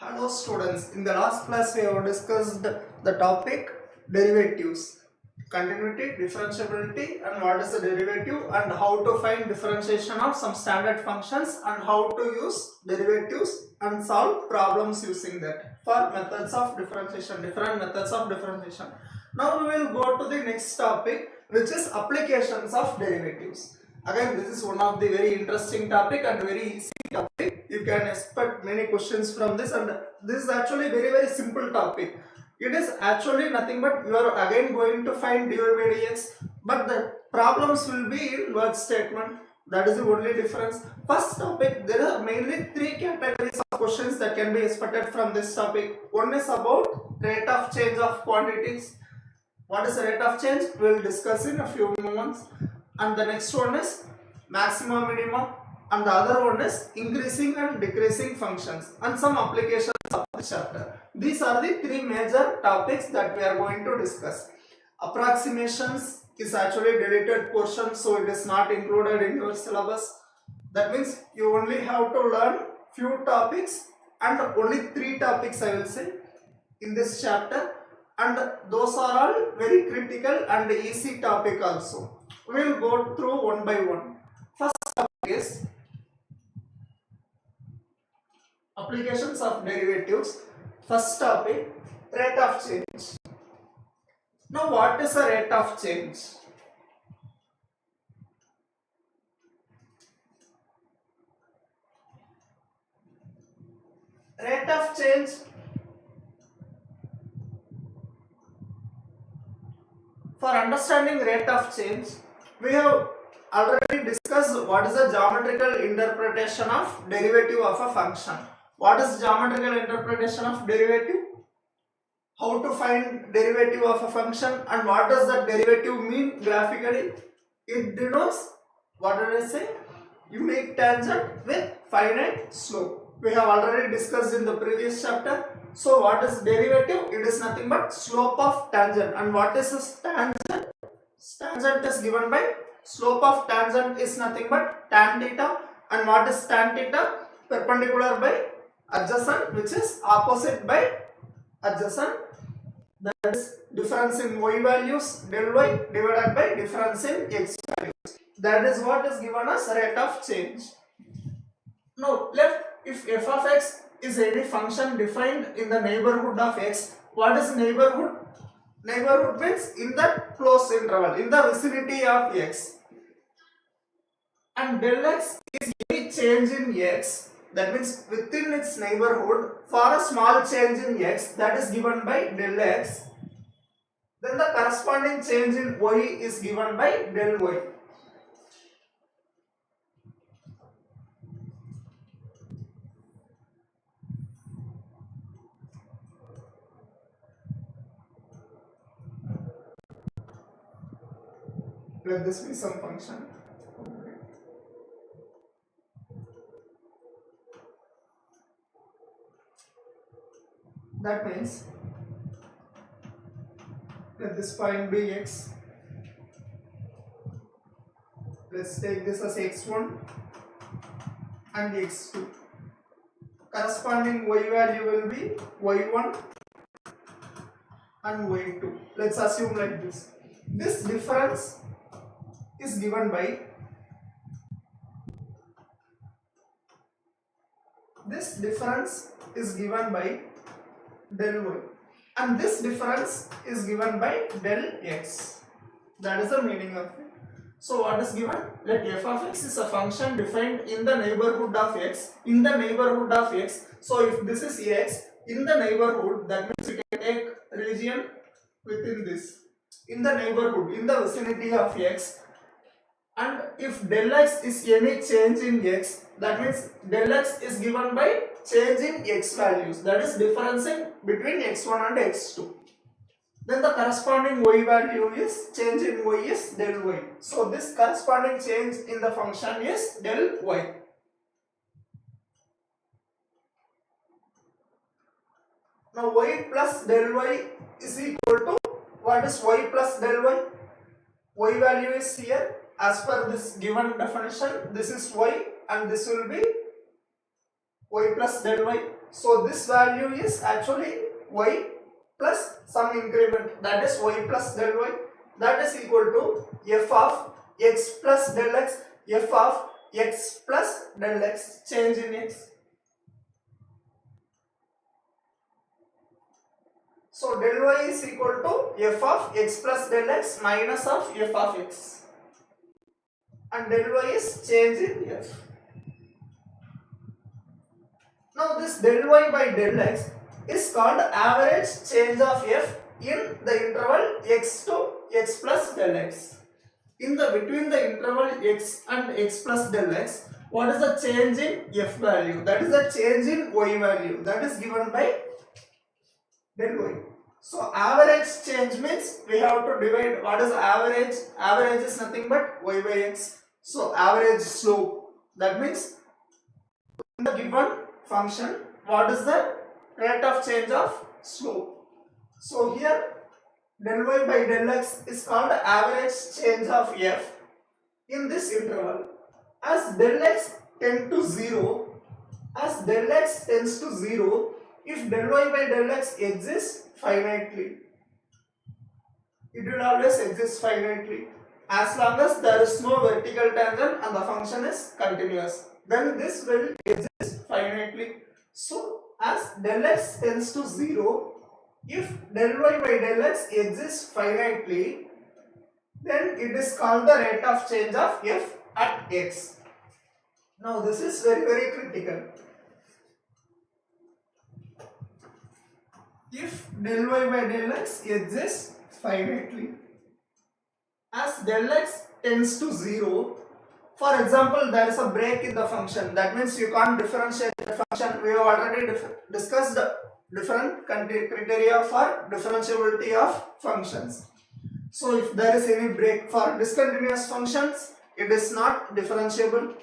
Hello students, in the last class we have discussed the topic derivatives, continuity, differentiability and what is the derivative and how to find differentiation of some standard functions and how to use derivatives and solve problems using that for methods of differentiation, different methods of differentiation. Now we will go to the next topic, which is applications of derivatives. Again, this is one of the very interesting topic and very easy topic. You can expect many questions from this, and this is actually very simple topic. It is actually nothing but you are again going to find dy by dx, but the problems will be in word statement. That is the only difference. First topic, there are mainly three categories of questions that can be expected from this topic. One is about rate of change of quantities. What is the rate of change? We will discuss in a few moments. And the next one is maximum, minimum, and the other one is increasing and decreasing functions and some applications of the chapter. These are the three major topics that we are going to discuss. Approximations is actually deleted portion, so it is not included in your syllabus. That means you only have to learn few topics and only three topics I will say in this chapter, and those are all very critical and easy topic also. We will go through one by one. First topic is applications of derivatives. First topic, rate of change. Now what is a rate of change? Rate of change for understanding rate of change, we have already discussed what is the geometrical interpretation of derivative of a function. What is geometrical interpretation of derivative? How to find derivative of a function and what does that derivative mean graphically? It denotes, what did I say? Unique tangent with finite slope. We have already discussed in the previous chapter. So what is derivative? It is nothing but slope of tangent. And what is this tangent? Tangent is given by slope of tangent is nothing but tan theta. And what is tan theta? Perpendicular by adjacent, which is opposite by adjacent. That is difference in y values del y divided by difference in x values. That is what is given as rate of change. Now left, if f of x is any function defined in the neighborhood of x, what is neighborhood? Neighborhood means in the close interval, in the vicinity of x. And del x is any change in x, that means within its neighborhood for a small change in x, that is given by del x. Then the corresponding change in y is given by del y. Let this be some function. That means let this point be x. Let's take this as x1 and x2. Corresponding y value will be y1 and y2. Let's assume like this. This difference is given by del y, and this difference is given by del x. That is the meaning of it. So what is given? Let f of x is a function defined in the neighborhood of x. In the neighborhood of x. So if this is x in the neighborhood, that means we can take region within this. In the neighborhood, in the vicinity of x. And if del x is any change in x, that means del x is given by change in x values, that is difference in between x1 and x2. Then the corresponding y value is change in y is del y. So this corresponding change in the function is del y. Now y plus del y is equal to, what is y plus del y? Y value is here. As per this given definition, this is y and this will be y plus del y. So this value is actually y plus some increment, that is y plus del y, that is equal to f of x plus del x, f of x plus del x, change in x. So del y is equal to f of x plus del x minus of f of x, and del y is change in f. Now this del y by del x is called average change of f in the interval x to x plus del x. In the between the interval x and x plus del x, what is the change in f value? That is the change in y value, that is given by del y. So average change means we have to divide. What is average? Average is nothing but y by x. So average slope, that means in the given function, what is the rate of change of slope? So here del y by del x is called average change of f in this interval. As del x tends to 0, as del x tends to 0, if del y by del x exists finitely, it will always exist finitely as long as there is no vertical tangent and the function is continuous, then this will exist finitely. So as del x tends to 0, if del y by del x exists finitely, then it is called the rate of change of f at x. Now this is very critical. If del y by del x exists finitely, as del x tends to 0, for example, there is a break in the function, that means you can't differentiate the function. We have already discussed different criteria for differentiability of functions. So if there is any break for discontinuous functions, it is not differentiable,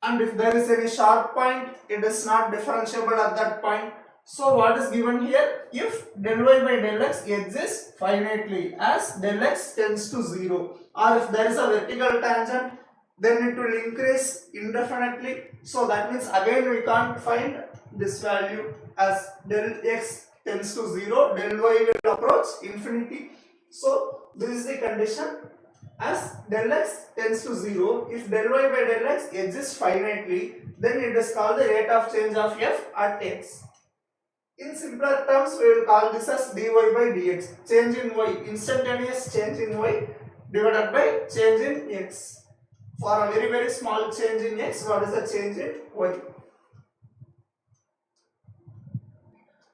and if there is any sharp point, it is not differentiable at that point. So what is given here? If del y by del x exists finitely as del x tends to 0, or if there is a vertical tangent, then it will increase indefinitely. So that means again we can't find this value. As del x tends to 0, del y will approach infinity. So this is the condition. As del x tends to 0, if del y by del x exists finitely, then it is called the rate of change of f at x. In simpler terms, we will call this as dy by dx, change in y, instantaneous change in y divided by change in x. For a very small change in x, what is the change in y?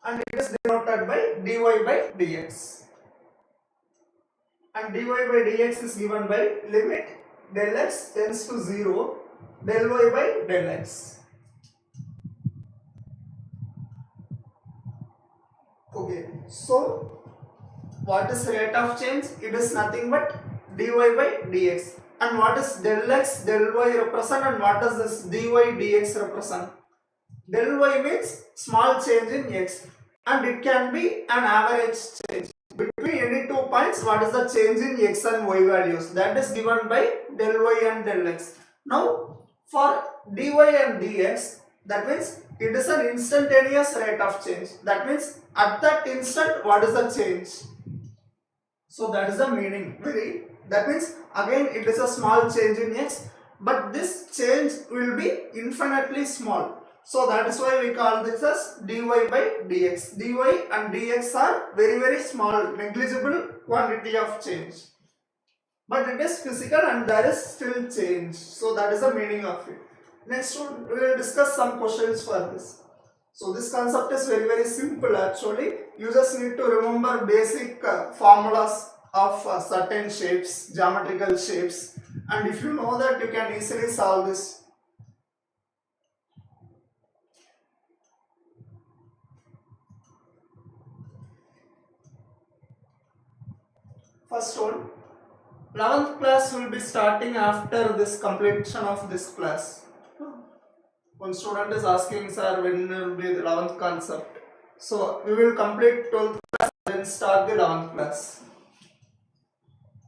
And it is denoted by dy by dx. And dy by dx is given by limit del x tends to 0, del y by del x. Okay, so what is rate of change? It is nothing but dy by dx. And what is del x, del y represent, and what does this dy dx represent? Del y means small change in x, and it can be an average change between any 2 points. What is the change in x and y values? That is given by del y and del x. Now for dy and dx, that means it is an instantaneous rate of change. That means at that instant, what is the change? So that is the meaning. That means again it is a small change in x, but this change will be infinitely small. So that is why we call this as dy by dx. Dy and dx are very small, negligible quantity of change. But it is physical and there is still change. So that is the meaning of it. Next we will discuss some questions for this. So this concept is very simple actually. You just need to remember basic formulas of certain shapes, geometrical shapes, and if you know that, you can easily solve this. First one, 11th class will be starting after this completion of this class. One student is asking, sir, when will be the 11th concept? So we will complete 12th class and then start the 11th class.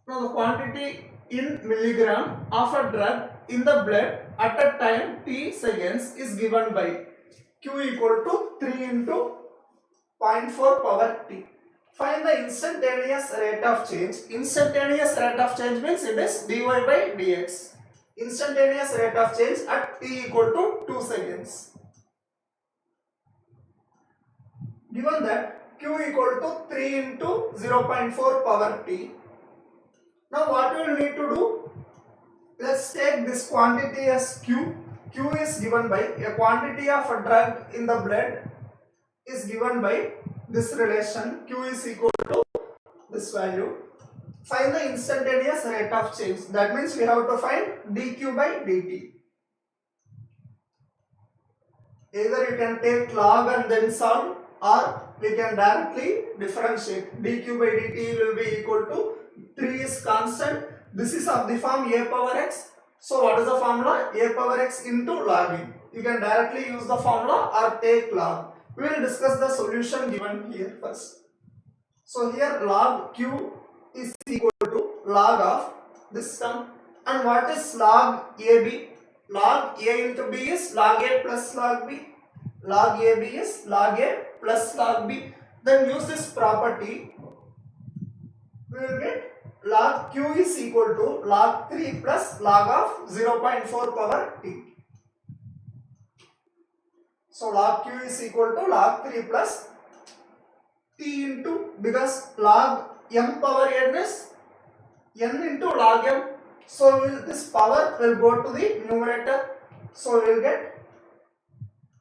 Now the quantity in milligram of a drug in the blood at a time t seconds is given by. q equal to 3 into 0.4 power t. Find the instantaneous rate of change. Instantaneous rate of change means it is dy by dx. Instantaneous rate of change at t equal to 2 seconds. Given that q equal to 3 into 0.4 power t. Now what we will need to do? Let's take this quantity as q. Q is given by a quantity of a drug in the blood is given by this relation. Q is equal to this value. Find the instantaneous rate of change. That means we have to find dq by dt. Either you can take log and then solve, or we can directly differentiate. dq by dt will be equal to 3 is constant. This is of the form a power x. So what is the formula? A power x into log e. You can directly use the formula or take log. We will discuss the solution given here first. So here log q is equal to log of this term. And what is log ab? Log a into b is log a plus log b. Log ab is log a plus log b. Then use this property. We will get log q is equal to log 3 plus log of 0.4 power t. So log q is equal to log 3 plus t into, because log m power n is n into log m. So this power will go to the numerator. So we will get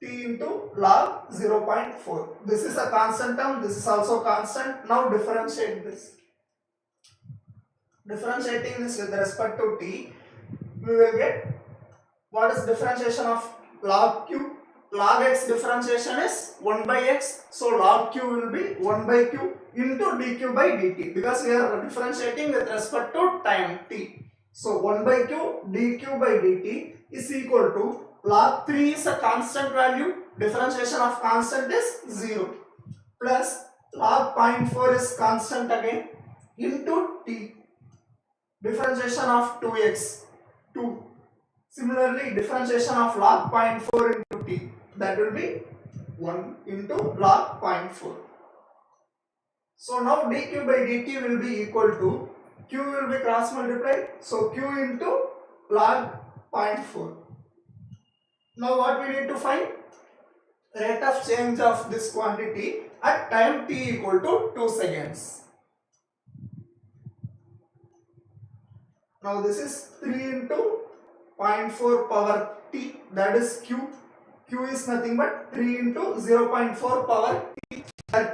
t into log 0.4. This is a constant term. This is also constant. Now differentiate this. Differentiating this with respect to t, we will get what is differentiation of log q. Log x differentiation is 1 by x. So log q will be 1 by q into dq by dt, because we are differentiating with respect to time t. So 1 by q dq by dt is equal to log 3 is a constant value. Differentiation of constant is 0, plus log 0.4 is constant again into t. Differentiation of 2x, 2. Similarly, differentiation of log 0.4 into t, that will be 1 into log 0.4. So now dq by dt will be equal to, q will be cross multiplied, so q into log 0.4. Now what we need to find? Rate of change of this quantity at time t equal to 2 seconds. Now this is 3 into 0.4 power t, that is q. Q is nothing but 3 into 0.4 power t.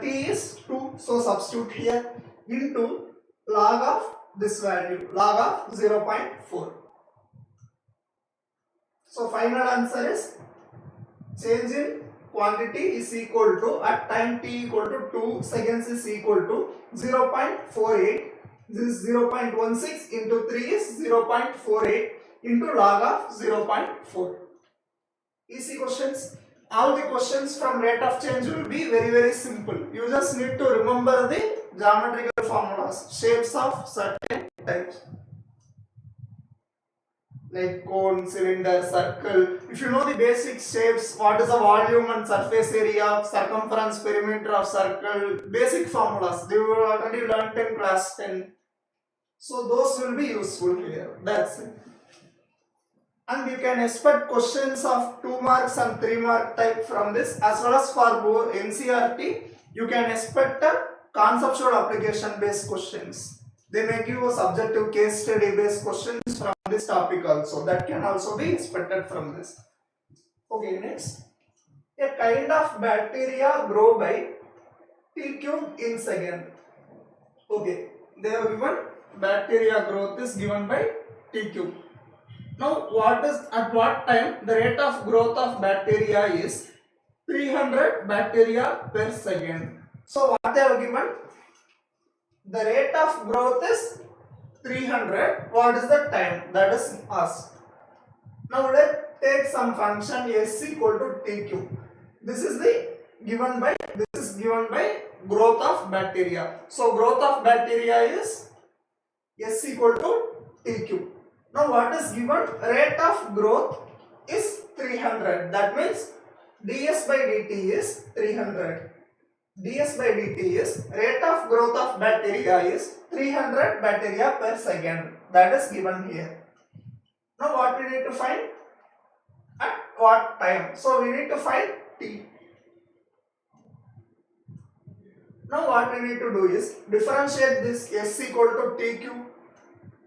T is 2, so substitute here, into log of this value, log of 0.4. So final answer is change in quantity is equal to, at time t equal to 2 seconds is equal to 0.48. This is 0.16 into 3 is 0.48 into log of 0.4. Easy questions. All the questions from rate of change will be very simple. You just need to remember the geometrical formulas, shapes of certain types, like cone, cylinder, circle. If you know the basic shapes, what is the volume and surface area, circumference, perimeter of circle, basic formulas, they were already learnt in class 10. So those will be useful here. That's it. And you can expect questions of 2 marks and 3 mark type from this, as well as for both NCERT, you can expect a conceptual application based questions. They may give a subjective case study based questions from this topic also. That can also be expected from this. Okay, next. A kind of bacteria grow by T cube in second. Okay, they have given bacteria growth is given by T cube. Now at what time the rate of growth of bacteria is 300 bacteria per second. So what they have given? The rate of growth is 300. What is the time? That is asked. Now let's take some function s equal to t cube. This is given by growth of bacteria. So growth of bacteria is s equal to t cube. Now what is given? Rate of growth is 300. That means ds by dt is 300. ds by dt is rate of growth of bacteria is 300 bacteria per second. That is given here. Now what we need to find? At what time? So we need to find t. Now what we need to do is differentiate this s equal to t cube.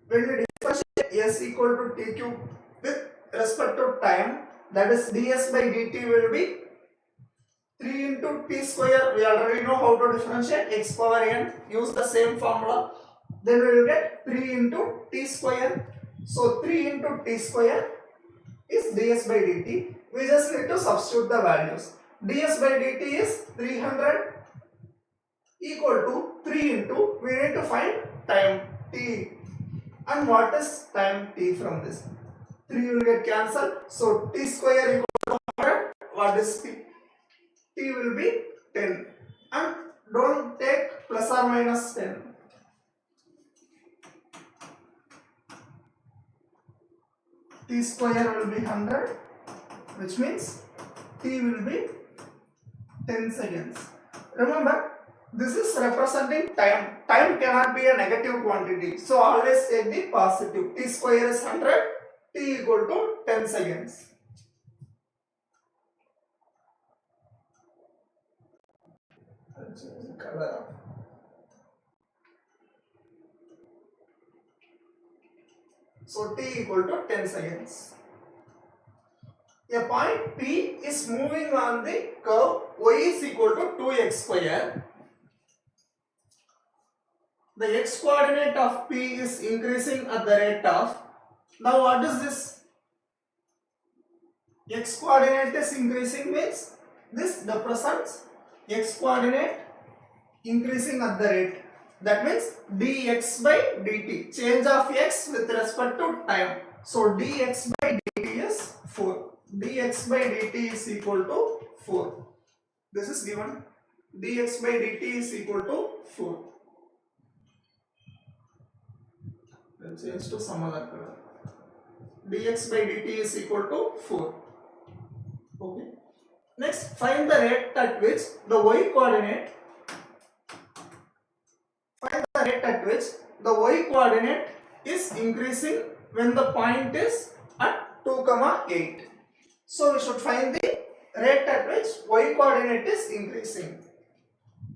When we differentiate s equal to t cube with respect to time, that is ds by dt will be 3 into t square. We already know how to differentiate x power n. Use the same formula. Then we will get 3 into t square. So 3 into t square is ds by dt. We just need to substitute the values. ds by dt is 300 equal to 3 into, we need to find time t. And what is time t from this? 3 will get cancelled. So t square equal to 100. What is t? T will be 10. And don't take plus or minus 10. T square will be 100, which means t will be 10 seconds. Remember, this is representing time. Time cannot be a negative quantity. So always take the positive. T square is 100. T equal to 10 seconds. I'll change the color. So t equal to 10 seconds. A point P is moving on the curve y is equal to 2x square. The x coordinate of P is increasing at the rate of, now what is this? X coordinate is increasing means this represents x coordinate increasing at the rate. That means dx by dt, change of x with respect to time. So dx by dt is 4. dx by dt is equal to 4. This is given. dx by dt is equal to 4. Let's change to some other color. dx by dt is equal to 4. Okay. Next, find the rate at which the y coordinate. Find the rate at which the y coordinate is increasing when the point is at 2, 8. So we should find the rate at which y coordinate is increasing.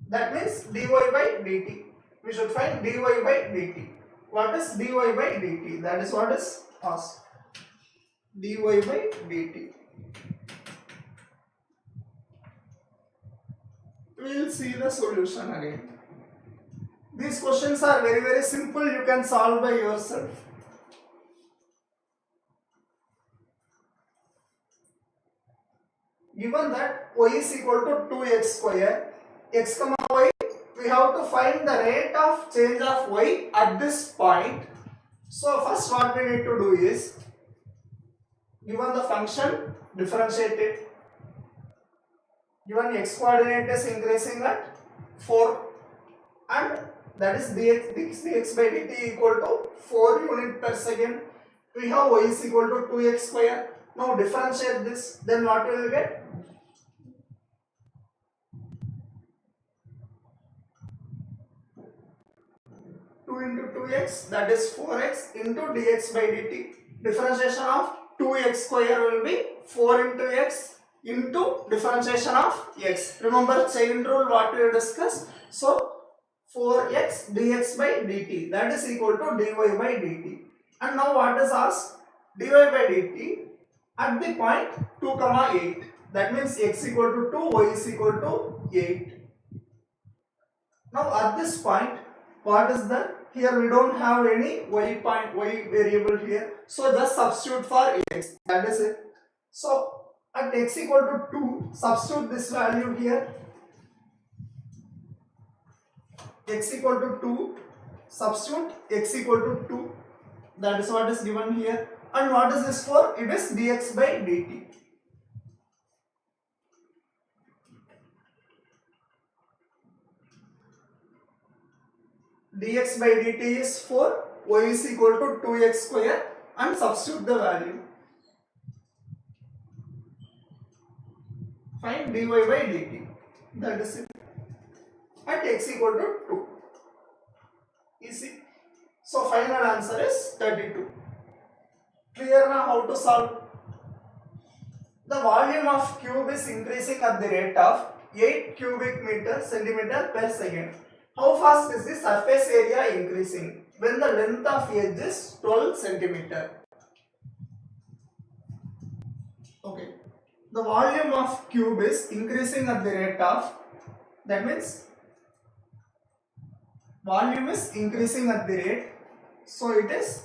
That means dy by dt. We should find dy by dt. What is dy by dt? That is what is asked. dy by dt. We will see the solution again. These questions are very simple. You can solve by yourself. Given that y is equal to 2x square, x comma y, we have to find the rate of change of y at this point. So first what we need to do is, given the function, differentiate it. Given x coordinate is increasing at 4 and that is dx by dt equal to 4 unit per second. We have y is equal to 2x square. Now differentiate this, then what will we get? Into 2x, that is 4x into dx by dt. Differentiation of 2x square will be 4 into x into differentiation of x. Remember chain rule what we discussed. So 4x dx by dt, that is equal to dy by dt. And now what is asked? dy by dt at the point 2, 8. That means x equal to 2, y is equal to 8. Now at this point, what is the, here we don't have any y variable here, so just substitute for x, that is it. So at x equal to 2, substitute this value here, x equal to 2, substitute x equal to 2, that is what is given here. And what is this for? It is dx by dt. Dx by dt is 4, y is equal to 2x square, and substitute the value. dy by dt. That is it. At x equal to 2. Easy. So final answer is 32. Clear now how to solve? The volume of cube is increasing at the rate of 8 cubic centimeter per second. How fast is the surface area increasing? When the length of edge is 12 centimeter. Okay. The volume of cube is increasing at the rate of, that means volume is increasing at the rate, so it is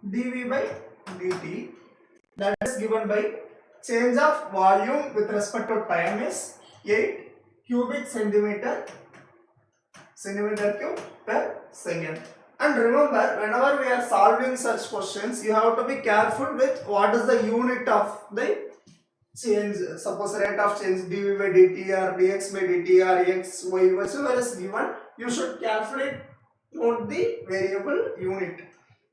dV by dt, that is given by change of volume with respect to time is 8 cubic centimeter cube per second. And remember, whenever we are solving such questions, you have to be careful with what is the unit of the change. Suppose rate of change dV by dt or dx by dt or x, y, whichever is given, you should carefully note the variable unit.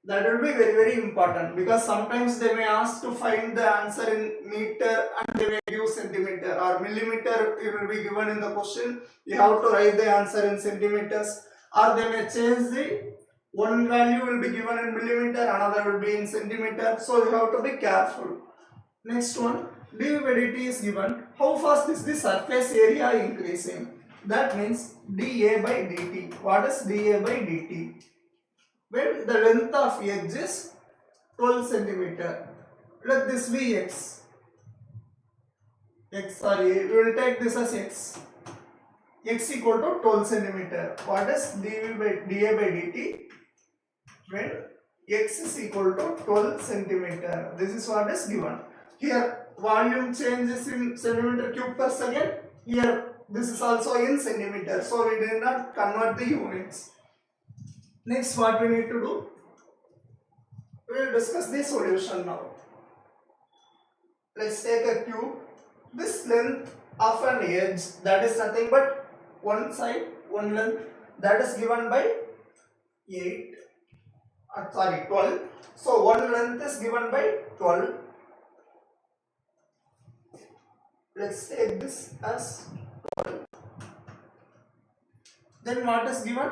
That will be very, very important, because sometimes they may ask to find the answer in meter and they may give centimeter, or millimeter it will be given in the question, you have to write the answer in centimeters, or they may change the one value will be given in millimeter, another will be in centimeter, so you have to be careful. Next one, dV by dt is given. How fast is the surface area increasing? That means dA by dt. What is dA by dt? When the length of edge is 12 centimeter, let this be x. We will take this as x. X equal to 12 centimeter. What is dA by dt? When x is equal to 12 centimeter. This is what is given. Here volume change is in centimeter cube per second. Here this is also in centimeter. So we did not convert the units. Next, what we need to do? We will discuss the solution now. Let's take a cube. This length of an edge, that is nothing but one side, one length, that is given by 12. So one length is given by 12. Let's take this as 12. Then what is given?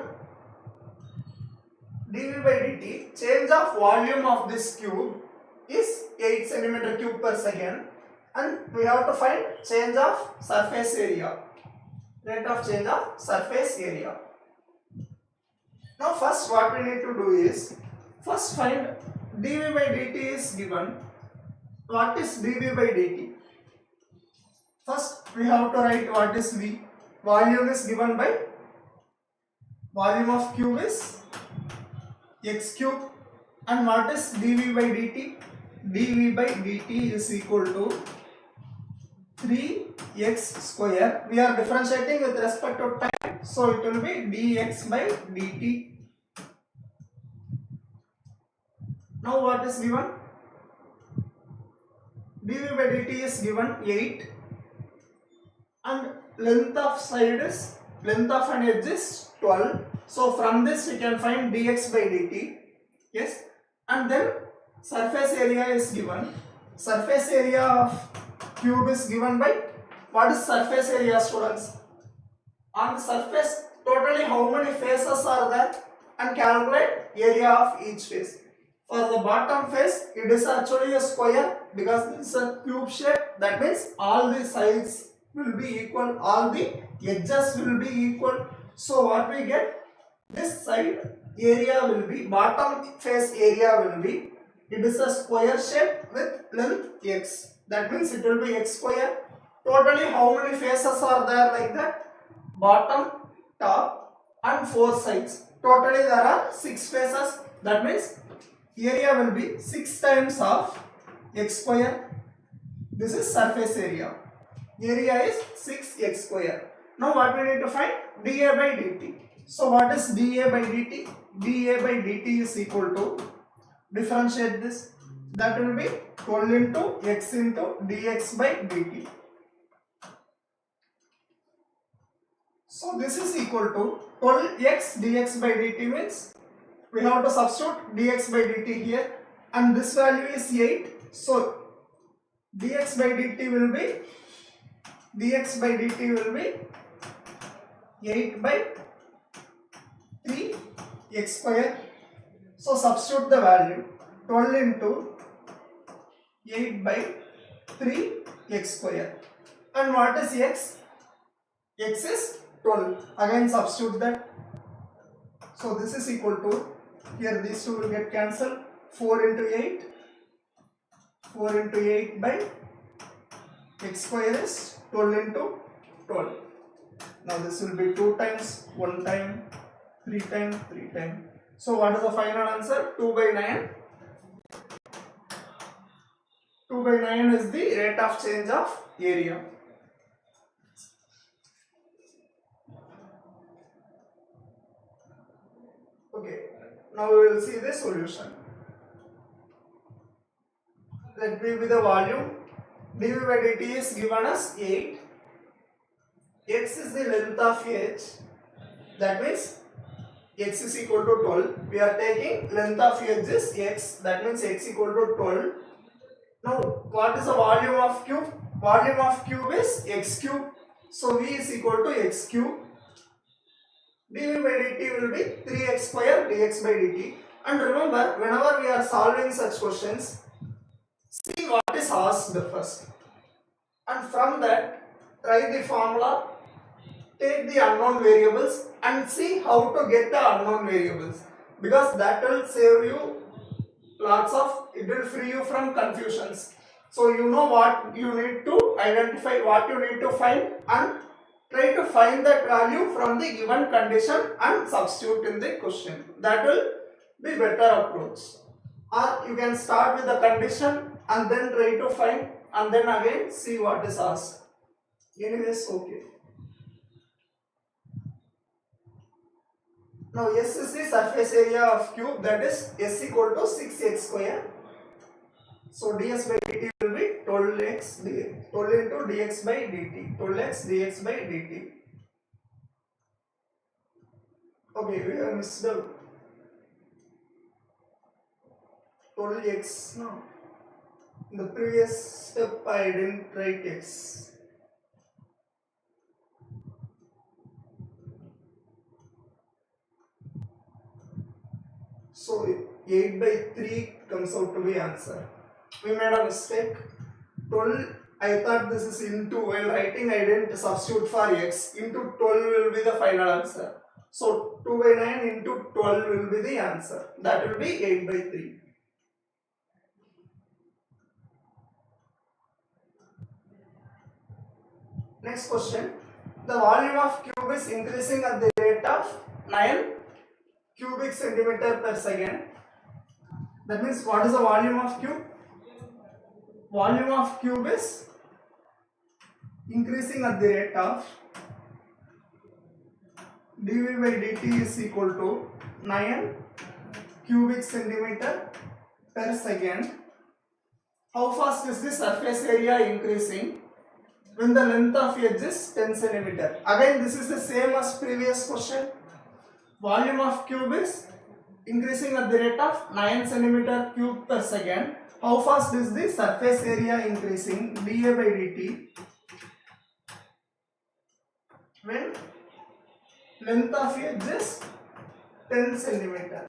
dV by dt, change of volume of this cube is 8 centimeter cube per second, and we have to find change of surface area, rate of change of surface area. Now first what we need to do is, first find dV by dt is given. What is dV by dt? First we have to write what is V. Volume is given by, volume of cube is x cube, and what is dV by dt? dV by dt is equal to 3x square. We are differentiating with respect to time, so it will be dx by dt. Now what is given? dV by dt is given 8, and length of an edge is 12. So from this we can find dx by dt. Yes, and then surface area is given. Surface area of cube is given by, what is surface area, students? On the surface, totally how many faces are there, and calculate area of each face. For the bottom face, it is actually a square because this is a cube shape. That means all the sides will be equal, all the edges will be equal. So what we get? This side area will be, bottom face area will be, it is a square shape with length x. That means it will be x square. Totally how many faces are there like that? Bottom, top and 4 sides. Totally there are 6 faces. That means area will be 6 times of x square. This is surface area. Area is 6x square. Now what we need to find? dA by dt. So what is dA by dt? dA by dt is equal to, differentiate this, that will be 12 into x into dx by dt. So this is equal to 12x dx by dt, means we have to substitute dx by dt here, and this value is 8. So dx by dt will be dx by dt will be 8 by 3 x square. So substitute the value 12 into 8 by 3 x square. And what is x? X is 12. Again substitute that. So this is equal to, here these two will get cancelled. 4 into 8. 4 into 8 by x square is 12 into 12. Now this will be 2 times, 1 time, 3 times, 3 times. So what is the final answer? 2 by 9. 2 by 9 is the rate of change of area. Okay, now we will see the solution. Let me be the volume. dv by dt is given as 8. X is the length of edge. That means x is equal to 12. We are taking length of edge is x. That means x equal to 12. Now what is the volume of cube? Volume of cube is x cube. So v is equal to x cube. dv by dt will be 3x square dx by dt. And remember, whenever we are solving such questions, see what is asked first. And from that, try the formula, take the unknown variables and see how to get the unknown variables. Because that will save you it will free you from confusions. So you know what you need to identify, what you need to find, and try to find that value from the given condition and substitute in the question. That will be better approach. Or you can start with the condition and then try to find and then again see what is asked. Anyways, okay. Now S is the surface area of cube, that is S equal to 6x square. So ds by dt will be 12 into dx by dt. 12x dx by dt. Okay, we have missed the 12x now. In the previous step I didn't write x. So 8 by 3 comes out to be answer. We made a mistake. 12, I thought this is into, while writing I didn't substitute for x. Into 12 will be the final answer. So 2 by 9 into 12 will be the answer. That will be 8 by 3. Next question. The volume of cube is increasing at the rate of 9 cubic centimeter per second. That means what is the volume of cube? Volume of cube is increasing at the rate of dv by dt is equal to 9 cubic centimeter per second. How fast is the surface area increasing? When the length of edge is 10 centimeter. Again, this is the same as previous question. Volume of cube is increasing at the rate of 9 centimeter cube per second. How fast is the surface area increasing? dA by dt. When length of edge is 10 centimeter.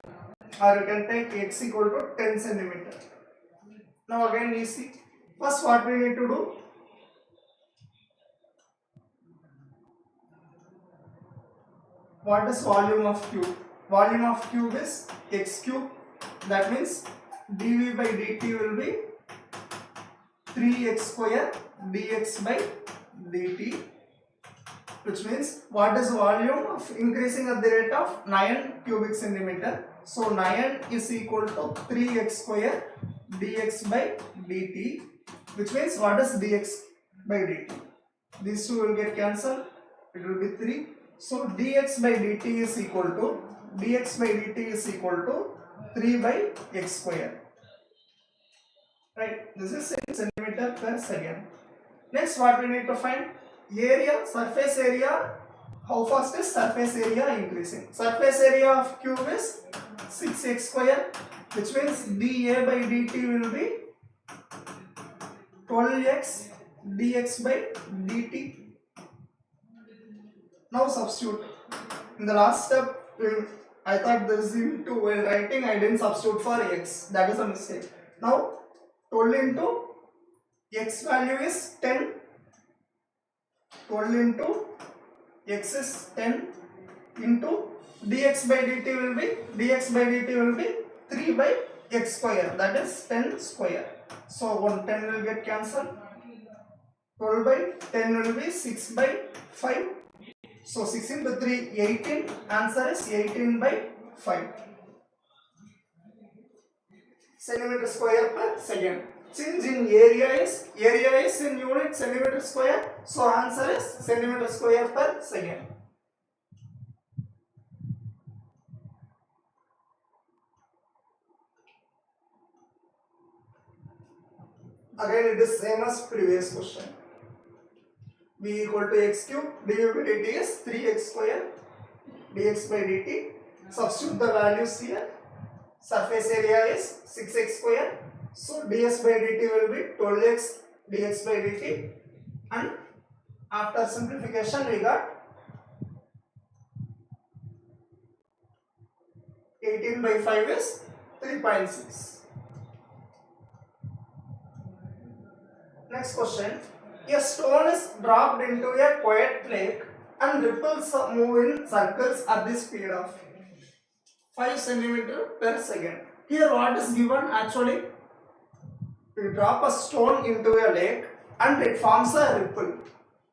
Or you can take x equal to 10 centimeter. Now again easy. First what we need to do? What is volume of cube? Volume of cube is x cube. That means dv by dt will be 3x square dx by dt. Which means what is volume of increasing at the rate of 9 cubic centimeter. So 9 is equal to 3x square dx by dt. Which means what is dx by dt? These two will get cancelled. It will be 3. So dx by dt is equal to 3 by x square. Right? This is in centimeter per second. Next, what we need to find? Area, surface area. How fast is surface area increasing? Surface area of cube is 6x square, which means dA by dt will be 12x dx by dt. Now substitute. In the last step, I thought this into while writing I didn't substitute for x. That is a mistake. Now 12 into x value is 10. 12 into x is 10 into dx by dt will be 3 by x square, that is 10 square. So 10 will get cancelled. 12 by 10 will be 6 by 5. So 6 into 3, 18. Answer is 18 by 5 centimeter square per second. Since in area is in unit centimeter square, so answer is centimeter square per second. Again it is same as previous question. V equal to x cube, du by dt is 3x square, dx by dt. Substitute the values here. Surface area is 6x square. So ds by dt will be 12x dx by dt, and after simplification we got 18 by 5 is 3.6. Next question. A stone is dropped into a quiet lake and ripples move in circles at the speed of 5 cm per second. Here what is given? Actually, we drop a stone into a lake and it forms a ripple,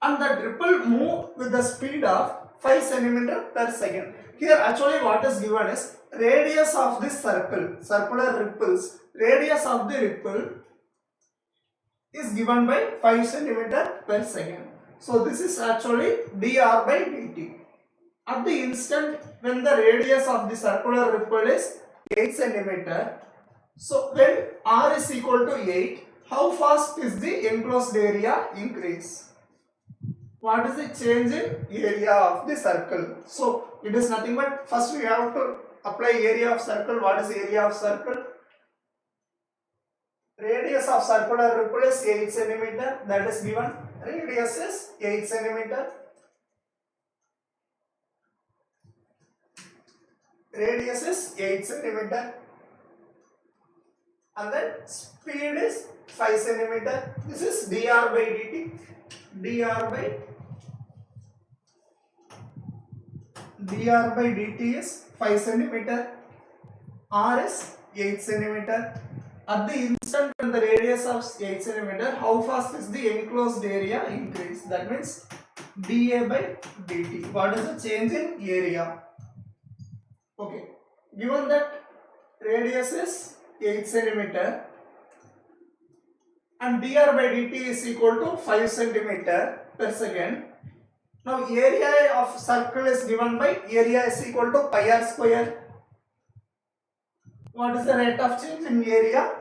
and that ripple move with the speed of 5 cm per second. Here actually what is given is radius of this circle, circular ripples, radius of the ripple is given by 5 cm per second. So this is actually dr by dt. At the instant when the radius of the circular ripple is 8 cm, so when r is equal to 8, how fast is the enclosed area increase? What is the change in area of the circle? So it is nothing but first we have to apply area of circle. What is area of circle? Radius of circular ripple is 8 cm, that is given. Radius is 8 cm. Radius is 8 cm. And then speed is 5 cm. This is dr by dt. dr by dt is 5 cm. R is 8 cm. At the instant when the radius of 8 cm, how fast is the enclosed area increase? That means dA by dt. What is the change in area? Okay. Given that radius is 8 cm and dr by dt is equal to 5 cm per second. Now area of circle is given by area is equal to pi r square. What is the rate of change in area?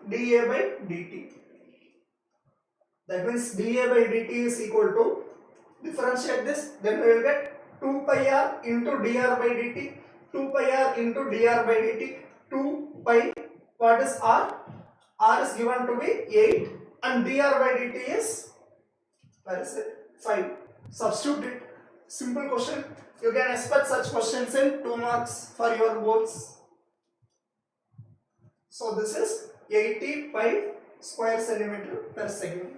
dA by dt. That means dA by dt is equal to, differentiate this, then we will get 2 pi r into dr by dt. 2 pi r into dr by dt. 2 pi, what is r? R is given to be 8 and dr by dt is, where is it? 5. Substitute it. Simple question. You can expect such questions in 2 marks for your boards. So this is 80 pi square centimeter per second.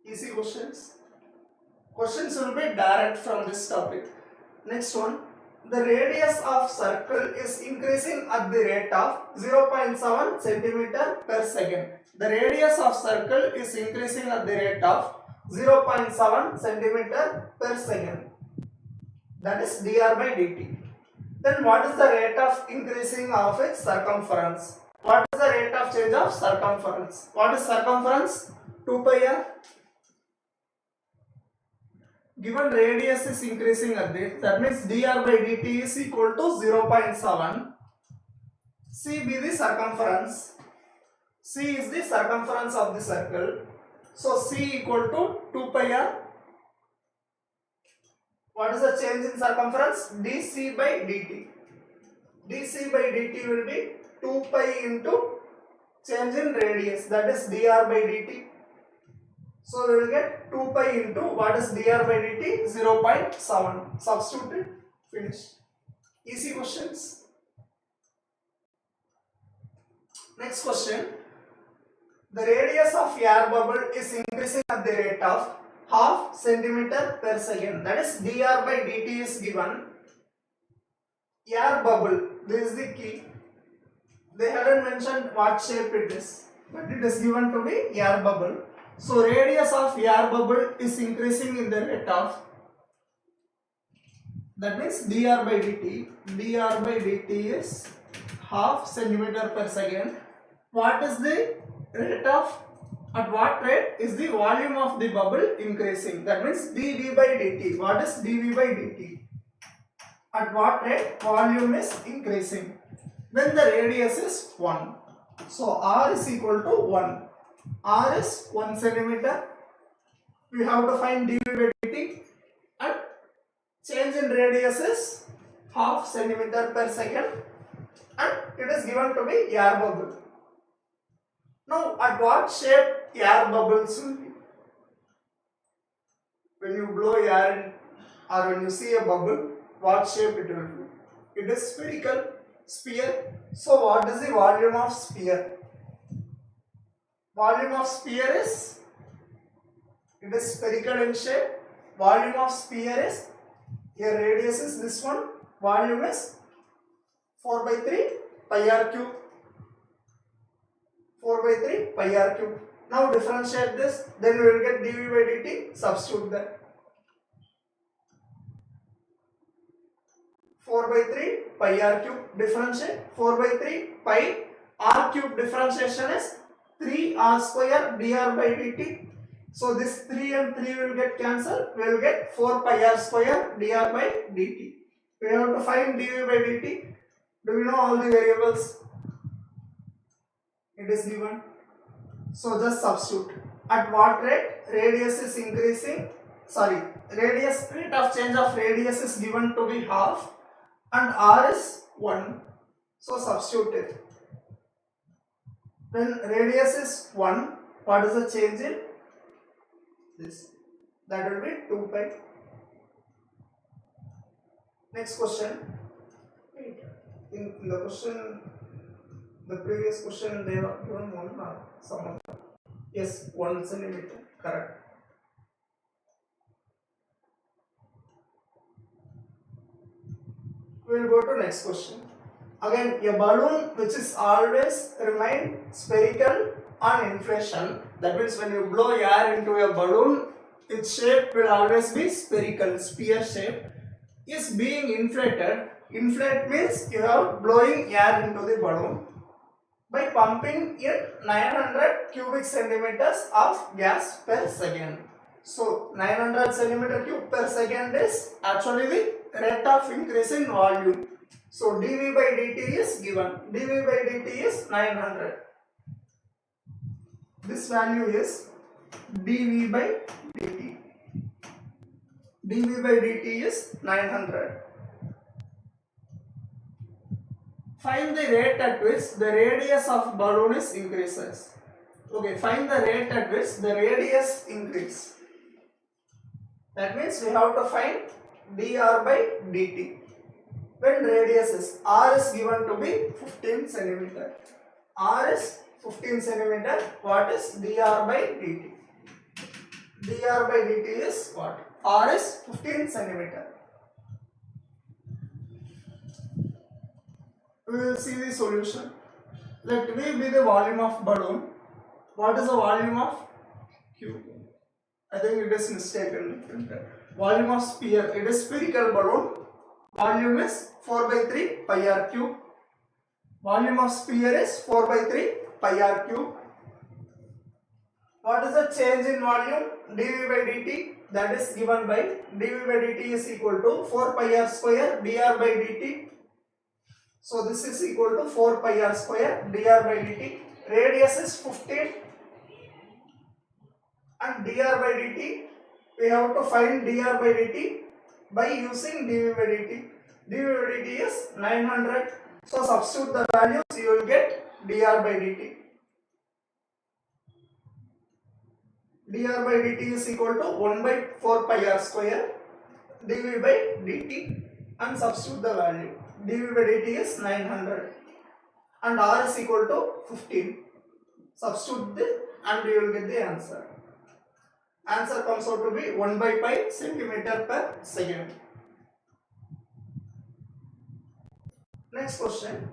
Easy questions. Questions will be direct from this topic. Next one. The radius of circle is increasing at the rate of 0.7 centimeter per second. The radius of circle is increasing at the rate of 0.7 centimeter per second. That is dr by dt. Then what is the rate of increasing of its circumference? What is the rate of change of circumference? What is circumference? 2 pi r. Given radius is increasing at this, that means dr by dt is equal to 0.7. C be the circumference. C is the circumference of the circle. So C equal to 2 pi r. What is the change in circumference? dc by dt. dc by dt will be 2 pi into change in radius, that is dr by dt. So we will get 2 pi into what is dr by dt, 0.7. Substitute it, finish. Easy questions. Next question. The radius of air bubble is increasing at the rate of half centimeter per second. That is dr by dt is given. Air bubble, this is the key. They haven't mentioned what shape it is, but it is given to be air bubble. So radius of air bubble is increasing in the rate of, that means dr by dt. dr by dt is half centimeter per second. What is the rate of, at what rate is the volume of the bubble increasing? That means dv by dt. What is dv by dt? At what rate volume is increasing? When the radius is 1. So r is equal to 1. R is 1 centimeter. We have to find dv by dt, and change in radius is half centimeter per second, and it is given to be air bubble. Now, at what shape air bubbles will be? When you blow air in, or when you see a bubble, what shape it will be? It is spherical, sphere. So what is the volume of sphere? Volume of sphere is, it is spherical in shape. Volume of sphere is, here radius is this one, volume is 4 by 3 pi r cube. 4 by 3 pi r cube. Now differentiate this, then we will get dv by dt, substitute that. 4 by 3 pi r cube, differentiate 4 by 3 pi r cube, differentiation is 3 r square dr by dt. So this 3 and 3 will get cancelled, we will get 4 pi r square dr by dt. We have to find dv by dt. Do we know all the variables? It is given. So just substitute. At what rate radius is increasing? Sorry, rate of change of radius is given to be half, and r is 1. So substitute it. When radius is 1, what is the change in this? That will be 2 pi. Next question. In the question, the previous question, they have given 1 or some of them. Yes, 1 centimeter, correct. We will go to next question. Again, a balloon which is always remain spherical on inflation. That means when you blow air into a balloon, its shape will always be spherical, sphere shape, is being inflated. Inflate means you are blowing air into the balloon by pumping in 900 cubic centimeters of gas per second. So 900 centimeter cube per second is actually the rate of increase in volume. So dv by dt is given. dv by dt is 900. This value is dv by dt. dv by dt is 900. Find the rate at which the radius of balloon is increases. Okay, find the rate at which the radius increase. That means we have to find dr by dt. When radius is, r is given to be 15 centimeter. R is 15 centimeter. What is dr by dt? dr by dt is what? R is 15 centimeter. We will see the solution. Let V be the volume of balloon. What is the volume of Q? I think it is mistaken. Volume of sphere. It is spherical balloon. Volume is 4 by 3 pi r cube. Volume of sphere is 4 by 3 pi r cube. What is the change in volume? dv by dt. That is given by dv by dt is equal to 4 pi r square dr by dt. So this is equal to 4 pi r square dr by dt. Radius is 15 and dr by dt. We have to find dr by dt by using dv by dt. dv by dt is 900. So substitute the values, you will get dr by dt. dr by dt is equal to 1 by 4 pi r square dv by dt, and substitute the value. dv by dt is 900 and r is equal to 15. Substitute this and you will get the answer. Answer comes out to be 1 by pi centimeter per second. Next question.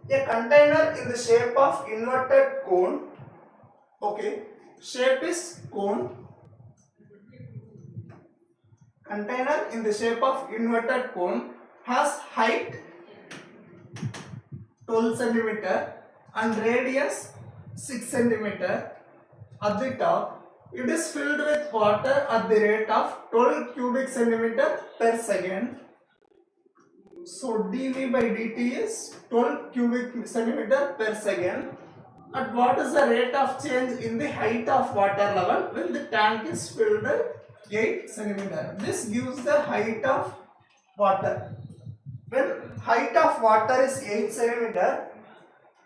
A container in the shape of inverted cone. Okay, shape is cone. Container in the shape of inverted cone has height 12 centimeter and radius 6 centimeter. At the top, it is filled with water at the rate of 12 cubic centimeter per second. So dV by dt is 12 cubic centimeter per second. At what is the rate of change in the height of water level when the tank is filled with 8 centimeter? This gives the height of water. When height of water is 8 centimeter,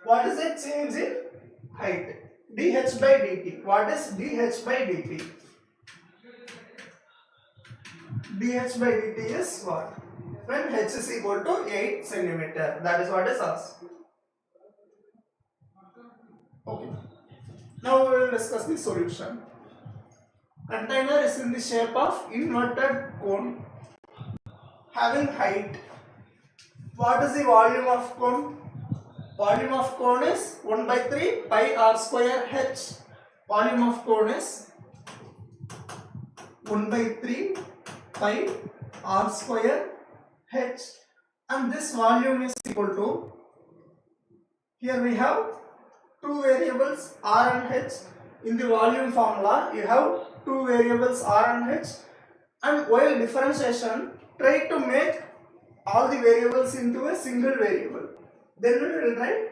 what is the change in height? dH by dt. What is dH by dt? dH by dt is what? When h is equal to 8 centimeter. That is what is asked. Okay. Now we will discuss the solution. Container is in the shape of inverted cone having height. What is the volume of cone? Volume of cone is 1 by 3 pi r square h. Volume of cone is 1 by 3 pi r square h, and this volume is equal to, here we have two variables r and h. In the volume formula you have two variables r and h, and while differentiation try to make all the variables into a single variable. Then we will write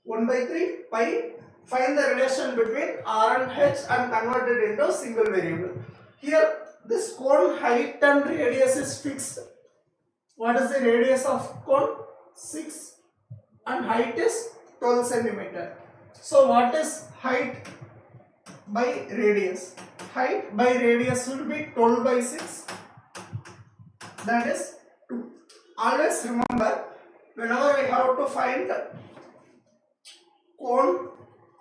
1 by 3 pi, find the relation between r and h and convert it into single variable. Here this cone height and radius is fixed. What is the radius of cone? 6 and height is 12 centimeter. So what is height by radius? Height by radius will be 12 by 6, that is 2. Always remember, whenever we have to find cone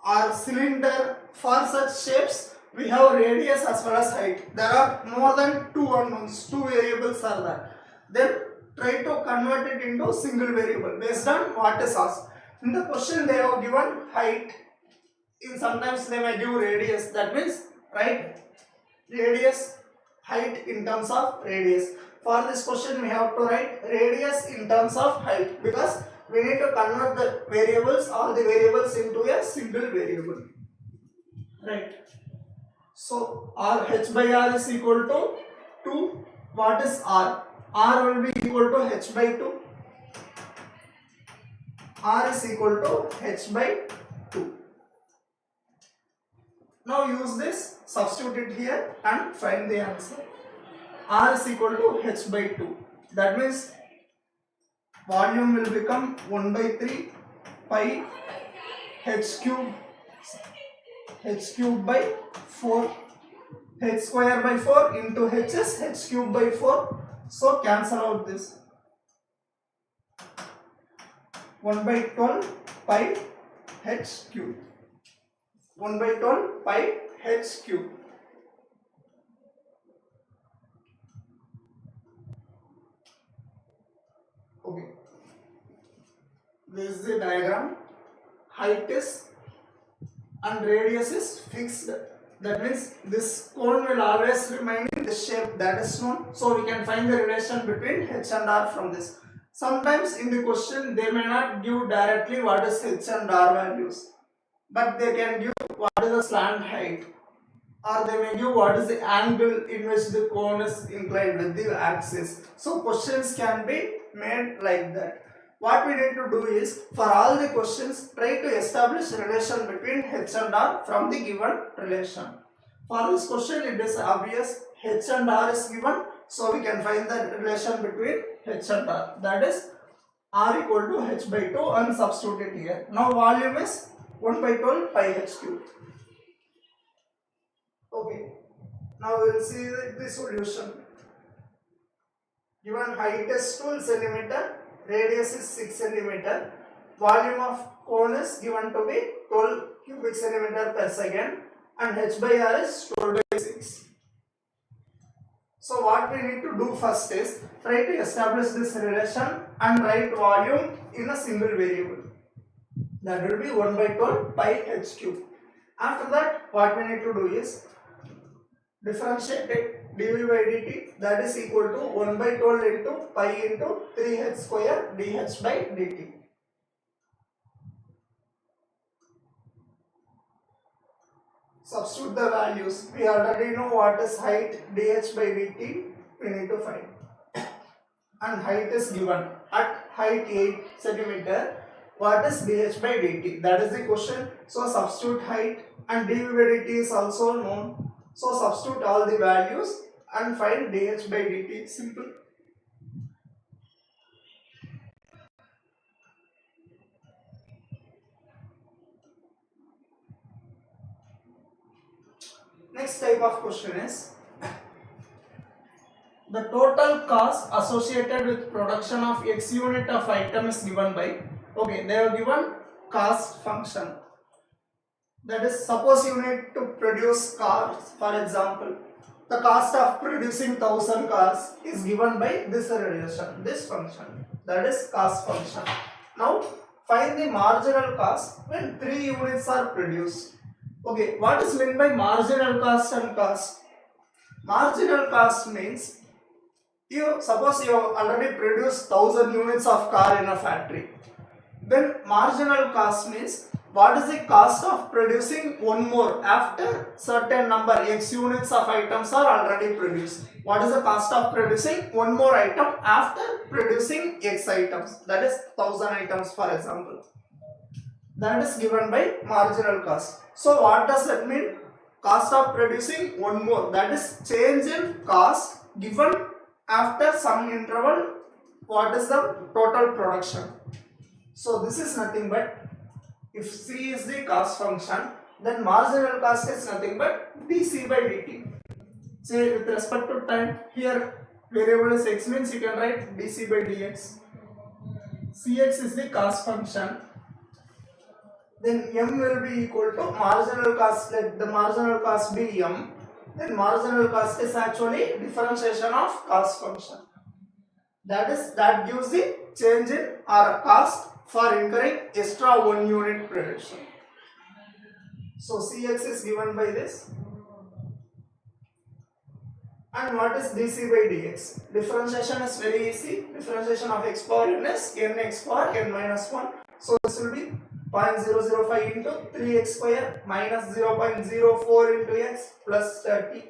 or cylinder for such shapes, we have radius as well as height. There are more than 2 unknowns, 2 variables are there. Then try to convert it into single variable based on what is asked. In the question they have given height, in sometimes they may give radius. That means write radius, height in terms of radius. For this question we have to write radius in terms of height, because we need to convert the variables, all the variables, into a single variable. Right. So r h by r is equal to 2. What is r? R will be equal to h by 2. R is equal to h by 2. Now use this, substitute it here and find the answer. R is equal to h by 2. That means volume will become 1 by 3 pi h cube by 4. H square by 4 into h is h cube by 4. So cancel out this. 1 by 12 pi h cube. 1 by 12 pi h cube. Okay. This is the diagram. Height is and radius is fixed. That means this cone will always remain in the shape that is known. So we can find the relation between h and r from this. Sometimes in the question they may not give directly what is h and r values, but they can give what is the slant height, or they may give what is the angle in which the cone is inclined with the axis. So questions can be made like that. What we need to do is, for all the questions, try to establish relation between h and r from the given relation. For this question it is obvious, h and r is given, so we can find the relation between h and r. That is r equal to h by 2 and substitute it here. Now volume is 1 by 12 pi h cube. Okay, now we will see the solution. Given height is 12 centimeter, radius is 6 centimeter, volume of cone is given to be 12 cubic centimeter per second, and h by r is 12 by 6. So what we need to do first is try to establish this relation and write volume in a single variable. That will be 1 by 12 pi h cube. After that, what we need to do is differentiate it dv by dt, that is equal to 1 by 12 into pi into 3h square dh by dt. Substitute the values. We already know what is height dh by dt. We need to find. And height is given at height 8 centimeter. What is dh by dt? That is the question. So substitute height, and dv by dt is also known. So substitute all the values and find dh by dt. Simple. Next type of question is the total cost associated with production of x unit of item is given by, okay, they have given cost function. That is, suppose you need to produce cars, for example, the cost of producing 1000 cars is given by this relation, this function, that is cost function. Now find the marginal cost when 3 units are produced. Okay, what is meant by marginal cost and cost? Marginal cost means, you suppose you have already produced 1000 units of car in a factory. Then marginal cost means what is the cost of producing one more after certain number x units of items are already produced. What is the cost of producing one more item after producing x items, that is 1000 items for example. That is given by marginal cost. So what does that mean? Cost of producing one more, that is change in cost given after some interval, what is the total production. So this is nothing but, if C is the cost function, then marginal cost is nothing but dc by dt. Say with respect to time, here variable is x means you can write dc by dx. Cx is the cost function. Then m will be equal to marginal cost, let the marginal cost be m. Then marginal cost is actually differentiation of cost function. That gives the change in our cost for incurring extra 1 unit production. So Cx is given by this. And what is dc by dx? Differentiation is very easy. Differentiation of x power n is n x power n minus 1. So this will be 0.005 into 3x square minus 0.04 into x plus 30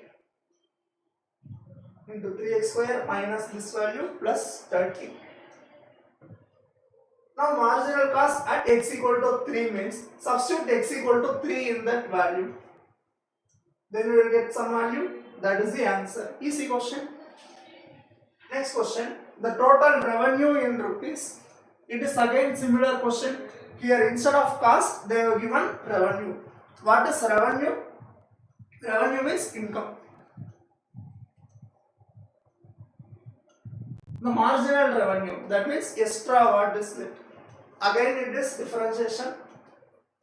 into 3x square minus this value plus 30. Now marginal cost at x equal to 3 means substitute x equal to 3 in that value. Then we will get some value. That is the answer. Easy question. Next question. The total revenue in rupees. It is again similar question. Here instead of cost they have given revenue. What is revenue? Revenue means income. The marginal revenue, that means extra what is it? Again it is differentiation.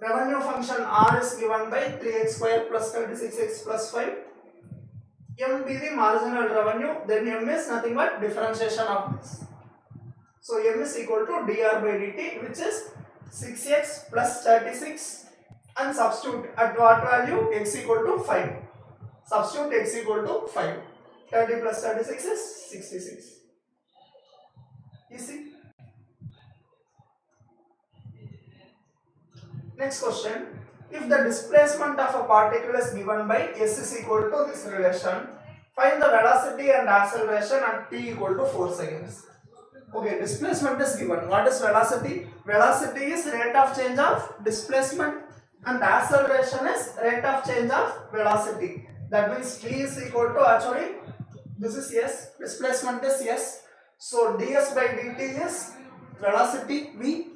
Revenue function R is given by 3x square plus 36x plus 5. M be the marginal revenue, then M is nothing but differentiation of this. So M is equal to dr by dt, which is 6x plus 36, and substitute at what value? X equal to 5. Substitute x equal to 5. 30 plus 36 is 66. Easy. Next question. If the displacement of a particle is given by s is equal to this relation, find the velocity and acceleration at t equal to 4 seconds. Okay, displacement is given. What is velocity? Velocity is rate of change of displacement, and acceleration is rate of change of velocity. That means v is equal to, actually this is s, displacement is s. So ds by dt is velocity v,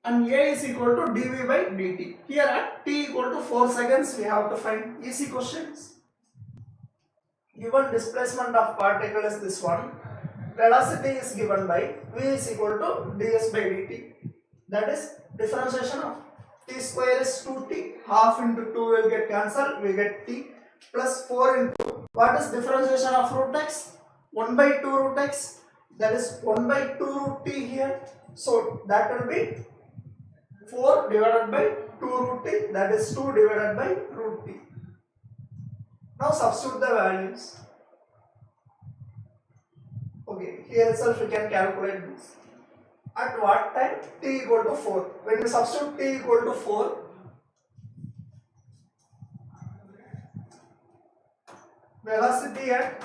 and a is equal to dv by dt. Here at t equal to 4 seconds we have to find. Easy questions. given displacement of particle is this one, velocity is given by v is equal to ds by dt. That is differentiation of t square is 2t, half into 2 will get cancelled, we get t plus 4 into, what is differentiation of root x? 1 by 2 root x, that is 1 by 2 root t here, so that will be 4 divided by 2 root t, that is 2 divided by root t. Now substitute the values. Okay, here itself we can calculate this. At what time? T equal to 4. When you substitute t equal to 4, velocity at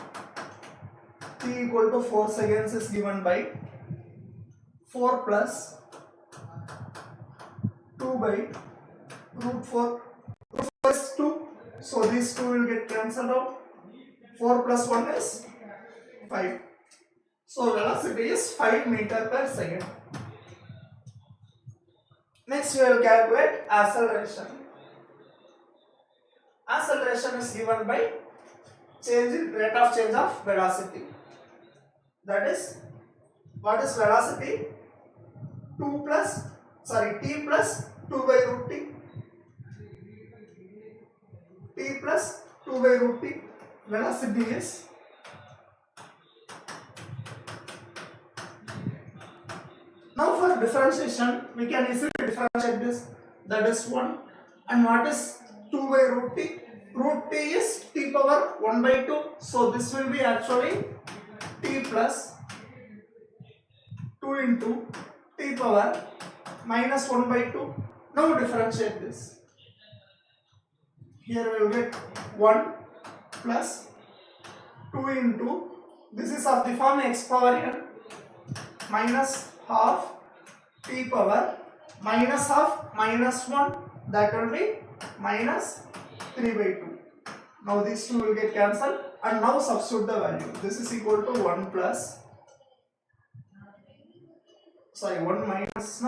t equal to 4 seconds is given by 4 plus 2 by root 4. Root 4 is 2, so these 2 will get cancelled out. 4 plus 1 is 5. So velocity is 5 meter per second. Next we will calculate acceleration. Acceleration is given by rate of change of velocity. That is, what is velocity? T plus 2 by root t. T plus 2 by root t. Velocity is now for differentiation, we can easily differentiate this. That is 1. And what is 2 by root t? Root t is t power 1 by 2. So this will be actually t plus 2 into t power minus 1 by 2. Now differentiate this. Here we will get 1 plus 2 into, this is of the form x power n minus half t power minus half minus 1, that will be minus 3 by 2. Now these two will get cancelled and now substitute the value. This is equal to 1 plus, 1 minus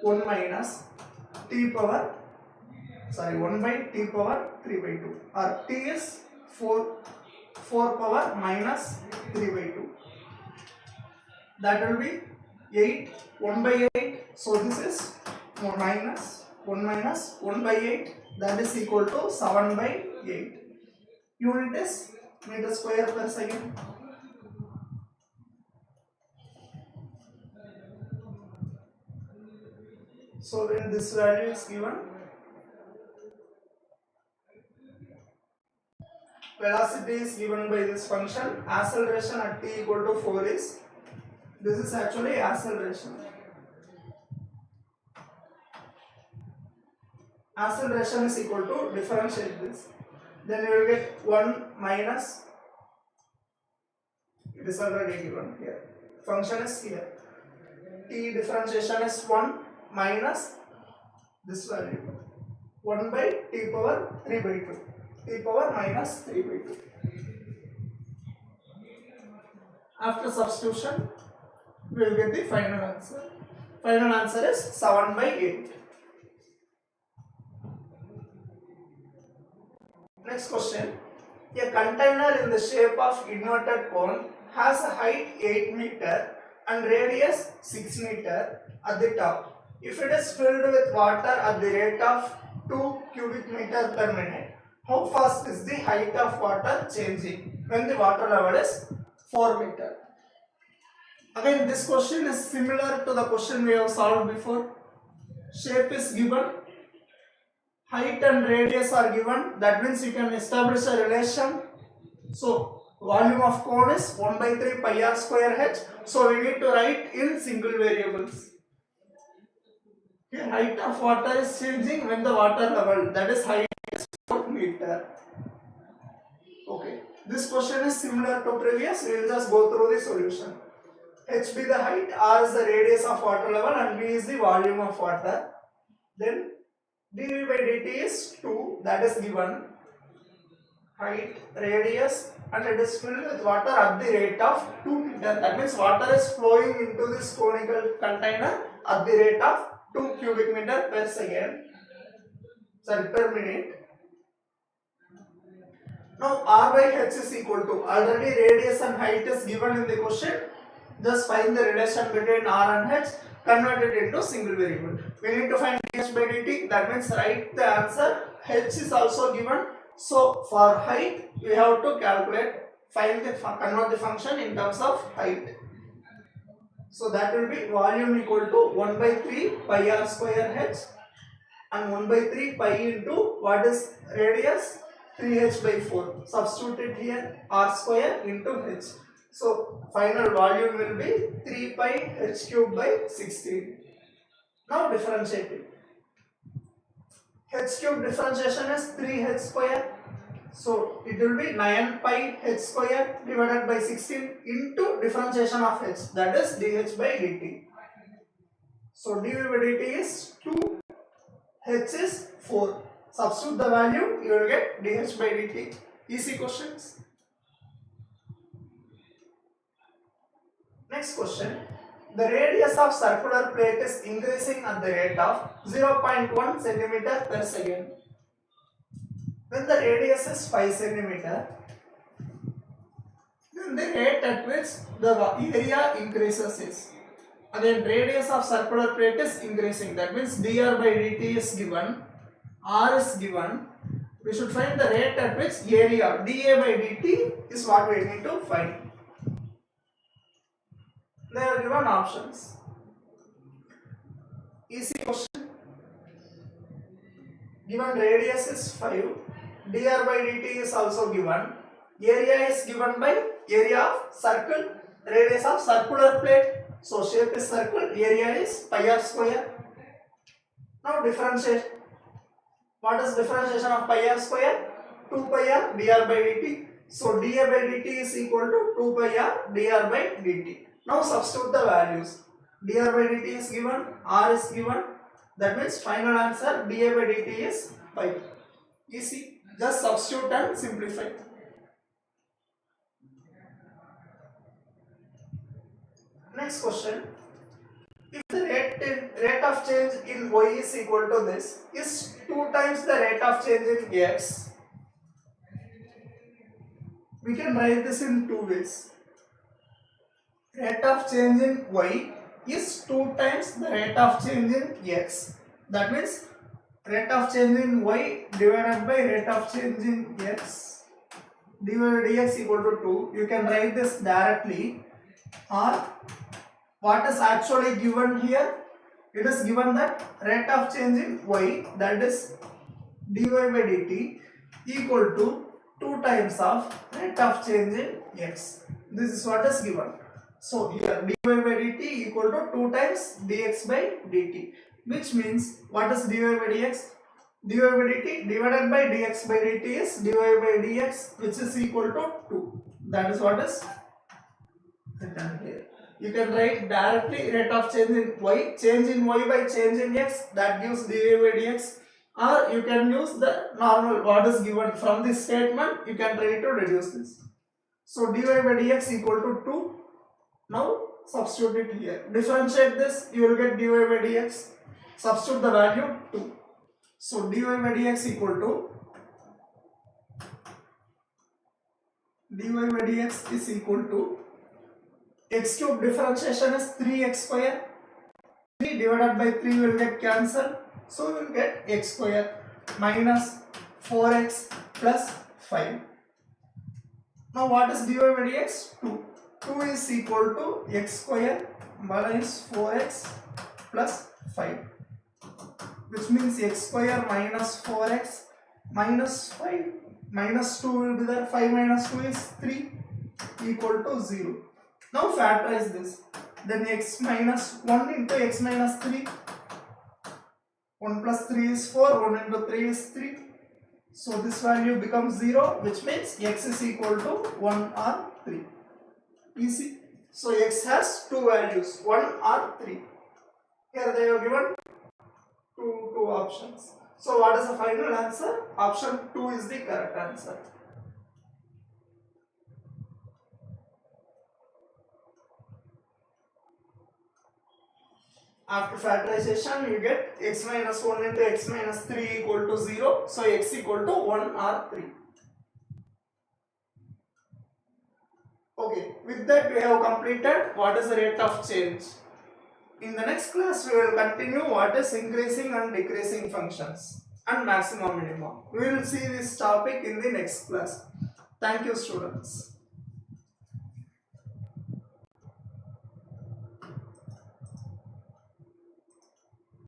1 minus t power 1 by t power 3 by 2, or t is 4 power minus 3 by 2. That will be 8, 1 by 8. So this is 1 minus 1 by 8, that is equal to 7 by 8. Unit is meter square per second. So when this value is given, velocity is given by this function. Acceleration at t equal to 4 is, this is actually acceleration. Acceleration is equal to, differentiate this. Then you will get 1 minus, it is already given here. Function is here. T differentiation is 1 minus this value. 1 by t power 3 by 2. T power minus 3 by 2. After substitution, we will get the final answer. Final answer is 7 by 8. Next question. A container in the shape of inverted cone has a height 8 meter and radius 6 meter at the top. If it is filled with water at the rate of 2 cubic meter per minute, how fast is the height of water changing when the water level is 4 meter? Again, this question is similar to the question we have solved before. Shape is given, height and radius are given, that means you can establish a relation. So volume of cone is 1 by 3 pi r square h, so we need to write in single variables. Here height of water is changing when the water level, that is height is 4 meter. Okay, this question is similar to previous, we will just go through the solution. H be the height, R is the radius of water level and V is the volume of water. Then dV by dt is 2, that is given, height, radius, and it is filled with water at the rate of 2 meter. That means water is flowing into this conical container at the rate of 2 cubic meter per second, sorry, per minute. Now R by H is equal to, already radius and height is given in the question. Just find the relation between R and H, convert it into single variable. We need to find dH by dt, that means write the answer. H is also given. So for height, we have to calculate, convert the function in terms of height. So that will be volume equal to 1 by 3 pi r square H and 1 by 3 pi into what is radius, 3h by 4. Substitute it here, r square into h. So final volume will be 3 pi h cube by 16. Now differentiate it. H cube differentiation is 3h square. So it will be 9 pi h square divided by 16 into differentiation of h, that is dh by dt. So dv by dt is 2, h is 4. Substitute the value, you will get dh by dt. Easy questions. Next question. The radius of circular plate is increasing at the rate of 0.1 cm per second. When the radius is 5 cm, then the rate at which the area increases is. Again, radius of circular plate is increasing. That means dr by dt is given, r is given. We should find the rate at which area, dA by dt, is what we need to find. They are given options. Easy question. Given radius is 5, dr by dt is also given. Area is given by area of circle, radius of circular plate. So shape is circle, area is pi r square. Now differentiate. What is differentiation of pi r square? 2 pi r dr by dt. So dA by dt is equal to 2 pi r dr by dt. Now substitute the values. dr by dt is given, r is given. That means final answer dA by dt is 5. Easy. Just substitute and simplify. Next question. If the rate of change in y is equal to this, is 2 times the rate of change in x, we can write this in 2 ways. Rate of change in y is 2 times the rate of change in x. That means rate of change in y divided by rate of change in x, dy by dx equal to 2. You can write this directly, or what is actually given here? It is given that rate of change in y, that is dy by dt, equal to 2 times of rate of change in x. This is what is given. So here dy by dt equal to 2 times dx by dt, which means what is dy by dx? dy by dt divided by dx by dt is dy by dx, which is equal to 2. That is what is written here. You can write directly rate of change in y, change in y by change in x, that gives dy by dx, or you can use the normal what is given from this statement. You can try to reduce this. So dy by dx equal to 2. Now substitute it here. Differentiate this, you will get dy by dx. Substitute the value 2. So dy by dx equal to, dy by dx is equal to, x cube differentiation is 3x square. 3 divided by 3 will get cancelled. So we will get x square minus 4x plus 5. Now what is dy by dx? 2. 2 is equal to x square minus 4x plus 5, which means x square minus 4x minus 5 minus 2 will be there. 5 minus 2 is 3 equal to 0. Now factorize this. Then x minus 1 into x minus 3. 1 plus 3 is 4. 1 into 3 is 3. So this value becomes 0, which means x is equal to 1 or 3. Easy. So x has 2 values, 1 or 3. Here they have given two options. So what is the final answer? Option 2 is the correct answer. After factorization, you get x minus 1 into x minus 3 equal to 0. So x equal to 1 or 3. Okay, with that we have completed what is the rate of change. In the next class, we will continue what is increasing and decreasing functions and maximum minimum. We will see this topic in the next class. Thank you, students.